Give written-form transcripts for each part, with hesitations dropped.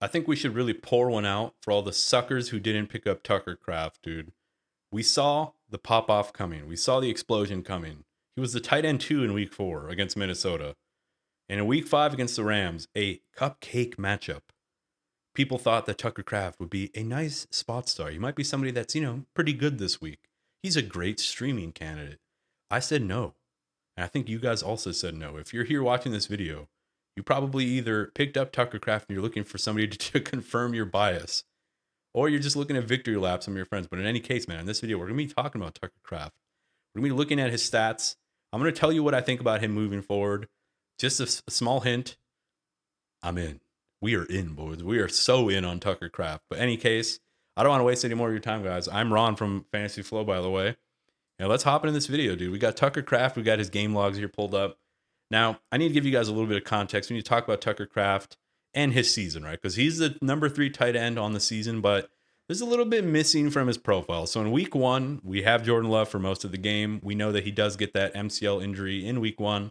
I think we should really pour one out for all the suckers who didn't pick up Tucker Kraft, dude. We saw the pop off coming. We saw the explosion coming. He was the tight end 2 in week 4 against Minnesota. And in week 5 against the Rams, a cupcake matchup. People thought that Tucker Kraft would be a nice spot star. He might be somebody that's, pretty good this week. He's a great streaming candidate. I said no. And I think you guys also said no. If you're here watching this video, you probably either picked up Tucker Kraft and you're looking for somebody to confirm your bias, or you're just looking at victory laps from your friends. But in any case, man, in this video, we're going to be talking about Tucker Kraft. We're going to be looking at his stats. I'm going to tell you what I think about him moving forward. Just a small hint. I'm in. We are in, boys. We are so in on Tucker Kraft. But in any case, I don't want to waste any more of your time, guys. I'm Ron from Fantasy Flow, by the way. Now let's hop into this video, dude. We got Tucker Kraft. We got his game logs here pulled up. Now, I need to give you guys a little bit of context. We need to talk about Tucker Kraft and his season, right? Because he's the number 3 tight end on the season, but there's a little bit missing from his profile. So in week 1, we have Jordan Love for most of the game. We know that he does get that MCL injury in week 1.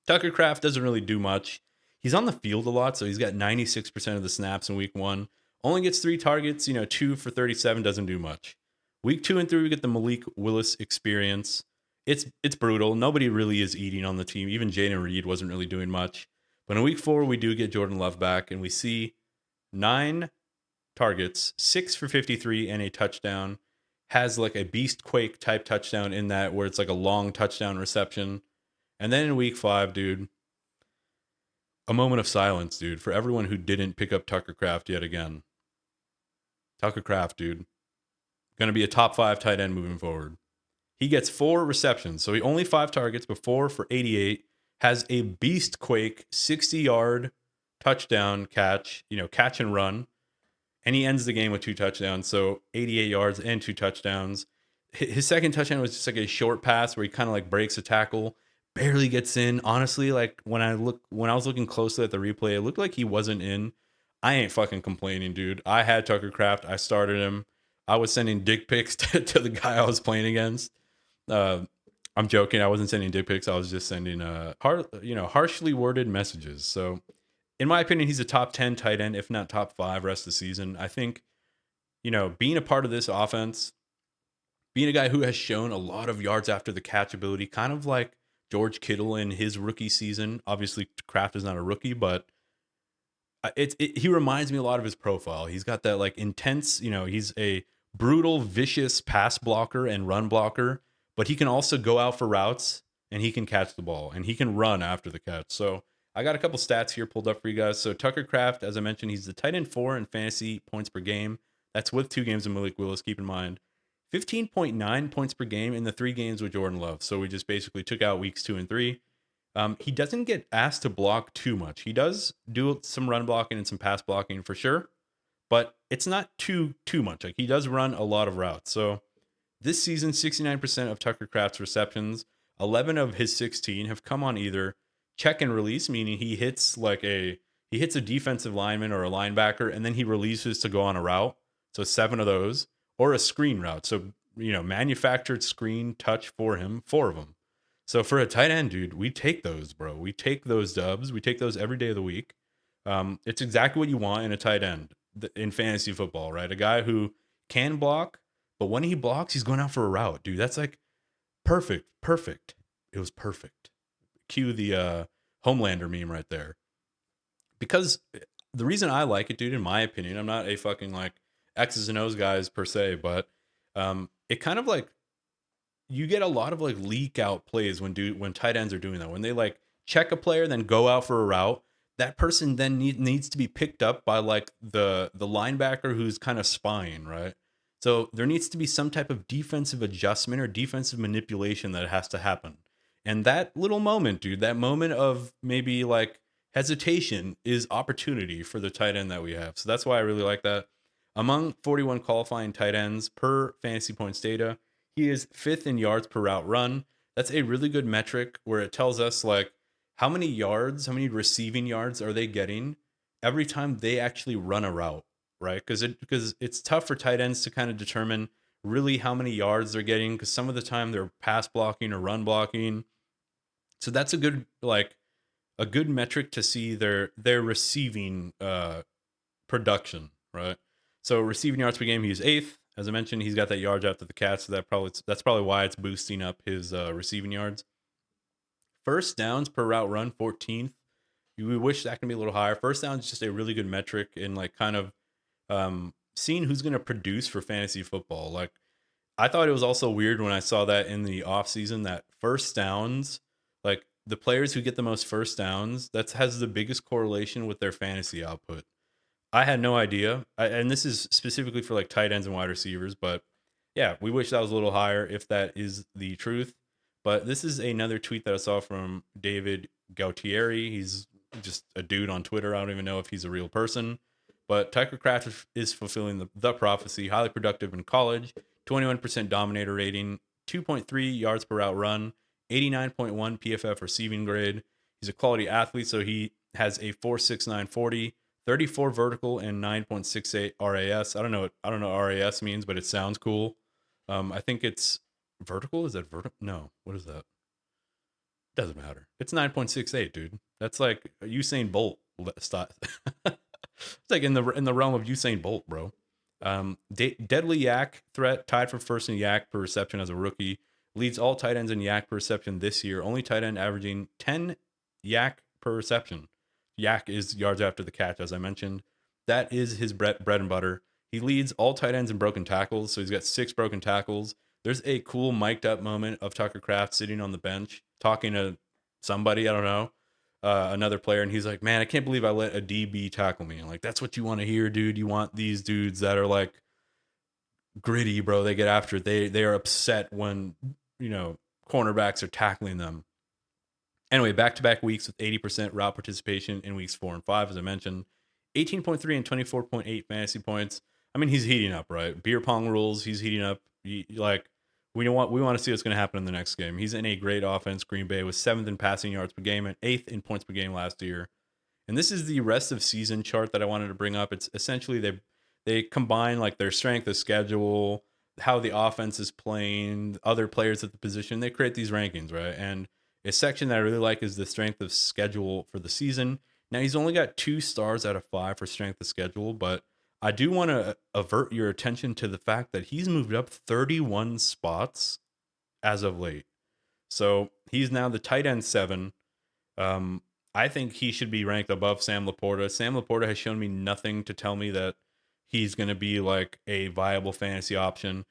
Tucker Kraft doesn't really do much. He's on the field a lot, so he's got 96% of the snaps in week 1. Only gets 3 targets, 2 for 37, doesn't do much. Week 2 and 3, we get the Malik Willis experience. It's brutal. Nobody really is eating on the team. Even Jaden Reed wasn't really doing much. But in week 4, we do get Jordan Love back, and we see 9 targets, 6 for 53, and a touchdown. Has like a Beast Quake type touchdown in that, where it's like a long touchdown reception. And then in week 5, dude, a moment of silence, dude, for everyone who didn't pick up Tucker Kraft yet again. Tucker Kraft, dude, going to be a top 5 tight end moving forward. He gets 4 receptions, so he only 5 targets, but 4 for 88. Has a Beast Quake 60-yard touchdown catch, catch and run. And he ends the game with 2 touchdowns, so 88 yards and 2 touchdowns. His second touchdown was just like a short pass where he kind of like breaks a tackle, barely gets in. Honestly, like when I was looking closely at the replay, it looked like he wasn't in. I ain't fucking complaining, dude. I had Tucker Kraft. I started him. I was sending dick pics to the guy I was playing against. I'm joking. I wasn't sending dick pics. I was just sending harshly worded messages. So, in my opinion, he's a top 10 tight end, if not top 5 rest of the season. I think, being a part of this offense, being a guy who has shown a lot of yards after the catch ability, kind of like George Kittle in his rookie season. Obviously, Kraft is not a rookie, but he reminds me a lot of his profile. He's got that like intense, he's a brutal, vicious pass blocker and run blocker, but he can also go out for routes and he can catch the ball and he can run after the catch. So I got a couple stats here pulled up for you guys. So Tucker Kraft, as I mentioned, he's the tight end 4 in fantasy points per game. That's with 2 games of Malik Willis. Keep in mind, 15.9 points per game in the 3 games with Jordan Love. So we just basically took out weeks 2 and 3. He doesn't get asked to block too much. He does do some run blocking and some pass blocking for sure, but it's not too much. Like he does run a lot of routes. So this season, 69% of Tucker Kraft's receptions, 11 of his 16 have come on either check and release, meaning he hits a defensive lineman or a linebacker and then he releases to go on a route. So 7 of those, or a screen route. So, manufactured screen touch for him, 4 of them. So for a tight end, dude, we take those, bro. We take those dubs. We take those every day of the week. It's exactly what you want in a tight end in fantasy football, right? A guy who can block, but when he blocks, he's going out for a route, dude. That's like perfect. It was perfect. Cue the Homelander meme right there. Because the reason I like it, dude, in my opinion, I'm not a fucking like X's and O's guys per se, but it kind of like you get a lot of like leak out plays when tight ends are doing that. When they like check a player, then go out for a route, that person then needs to be picked up by like the linebacker who's kind of spying, right? So there needs to be some type of defensive adjustment or defensive manipulation that has to happen. And that little moment, dude, that moment of maybe like hesitation is opportunity for the tight end that we have. So that's why I really like that. Among 41 qualifying tight ends per fantasy points data, he is 5th in yards per route run. That's a really good metric where it tells us like how many receiving yards are they getting every time they actually run a route, right? Because it's tough for tight ends to kind of determine really how many yards they're getting because some of the time they're pass blocking or run blocking. So that's a good metric to see their receiving production, right? So receiving yards per game, he's 8th. As I mentioned, he's got that yards after the catch, so that's probably why it's boosting up his receiving yards. First downs per route run, 14th. We wish that can be a little higher. First down is just a really good metric in like kind of seeing who's going to produce for fantasy football. Like I thought it was also weird when I saw that in the offseason that first downs, like the players who get the most first downs, that has the biggest correlation with their fantasy output. I had no idea. And this is specifically for like tight ends and wide receivers, but yeah, we wish that was a little higher if that is the truth. But this is another tweet that I saw from David Gautieri. He's just a dude on Twitter. I don't even know if he's a real person. But Tucker Kraft is fulfilling the prophecy, highly productive in college, 21% dominator rating, 2.3 yards per route run, 89.1 PFF receiving grade. He's a quality athlete, so he has a 4.69 40, 34 vertical, and 9.68 RAS. I don't know what RAS means, but it sounds cool. I think it's vertical. Is that vertical? No. What is that? Doesn't matter. It's 9.68, dude. That's like Usain Bolt. It's like in the realm of Usain Bolt, bro. Deadly yak threat, tied for first in yak per reception as a rookie. Leads all tight ends in yak per reception this year. Only tight end averaging 10 yak per reception. Yak is yards after the catch, as I mentioned. That is his bread and butter. He leads all tight ends in broken tackles, so he's got 6 broken tackles. There's a cool mic'd up moment of Tucker Kraft sitting on the bench talking to somebody, I don't know, another player, and he's like, man, I can't believe I let a DB tackle me. And like, that's what you want to hear, dude. You want these dudes that are like gritty, bro. They get after it. They are upset when, cornerbacks are tackling them. Anyway, back-to-back weeks with 80% route participation in weeks 4 and 5, as I mentioned. 18.3 and 24.8 fantasy points. I mean, he's heating up, right? Beer pong rules. He's heating up. We want to see what's going to happen in the next game. He's in a great offense. Green Bay was 7th in passing yards per game and 8th in points per game last year. And this is the rest of season chart that I wanted to bring up. It's essentially they combine like their strength of schedule, how the offense is playing, other players at the position. They create these rankings, right? And a section that I really like is the strength of schedule for the season. Now, he's only got 2 stars out of 5 for strength of schedule, but I do want to avert your attention to the fact that he's moved up 31 spots as of late. So he's now the tight end 7. I think he should be ranked above Sam Laporta. Sam Laporta has shown me nothing to tell me that he's going to be like a viable fantasy option.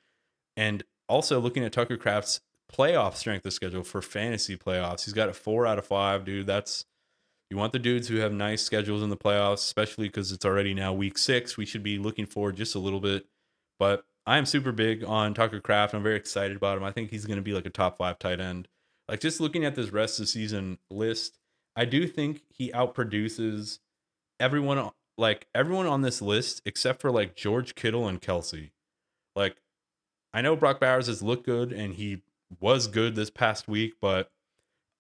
And also looking at Tucker Kraft's playoff strength of schedule for fantasy playoffs, he's got a 4 out of 5, dude. You want the dudes who have nice schedules in the playoffs, especially because it's already now week 6. We should be looking forward just a little bit. But I am super big on Tucker Kraft. I'm very excited about him. I think he's going to be like a top 5 tight end. Like just looking at this rest of the season list, I do think he outproduces everyone on this list except for like George Kittle and Kelsey. Like I know Brock Bowers has looked good and he was good this past week, but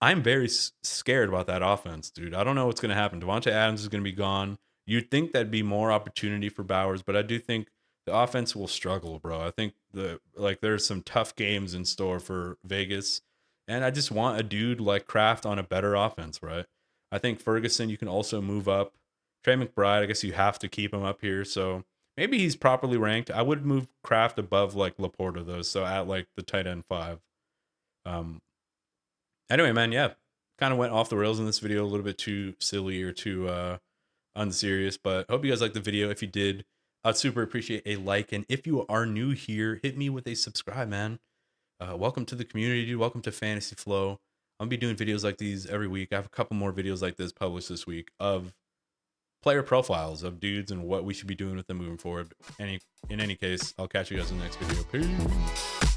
I'm very scared about that offense, dude. I don't know what's going to happen. Devontae Adams is going to be gone. You'd think that'd be more opportunity for Bowers, but I do think the offense will struggle, bro. I think there's some tough games in store for Vegas, and I just want a dude like Kraft on a better offense, right? I think Ferguson, you can also move up. Trey McBride, I guess you have to keep him up here, so maybe he's properly ranked. I would move Kraft above like Laporta though, so at like the tight end 5. Anyway, man, yeah, kind of went off the rails in this video, a little bit too silly or too unserious, but hope you guys liked the video. If you did, I'd super appreciate a like, and if you are new here, hit me with a subscribe, man. Welcome to the community, dude. Welcome to Fantasy Flow. I'm gonna be doing videos like these every week. I have a couple more videos like this published this week of player profiles of dudes and what we should be doing with them moving forward. In any case, I'll catch you guys in the next video. Peace.